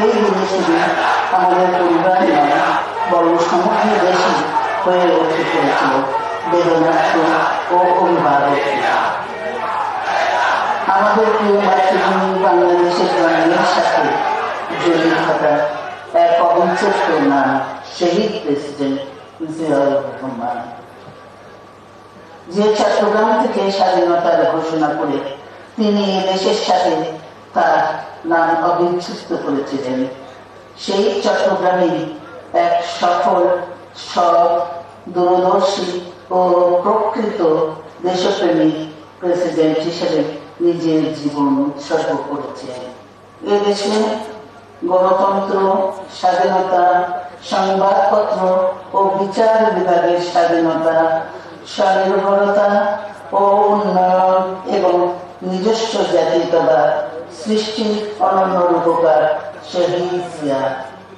এই দিনে শুধু আমাদের পরিবার নয়, বরং সমগ্র দেশে হয়ে উঠে পড়েছিল বেদনার্থ ও অভিভাবক। আমাদের প্রিয় মাতৃভূমি বাংলাদেশের জন্মের সাথে জড়িয়ে থাকা এক অবিচ্ছেদ্য নাম শহীদ প্রেসিডেন্ট জিয়াউর রহমান, যে চট্টগ্রাম থেকে স্বাধীনতার ঘোষণা করে তিনি দেশের সাথে তার নাম অবিচ্ছেদ্য করেছিলেন। সেই চট্টগ্রামের এক সফল, সৎ, দূরদর্শী ও প্রকৃত দেশপ্রেমিক প্রেসিডেন্ট হিসেবে নিজের জীবন উৎসর্গ করেছেন। এদেশে গণতন্ত্র, স্বাধীনতা, সংবাদপত্র ও বিচার বিভাগের স্বাধীনতা, স্বনির্ভরতা ও উন্নয়ন এবং নিজস্ব জাতীয়তাবাদ সৃষ্টির অনন্য রূপকার শহীদ জিয়া।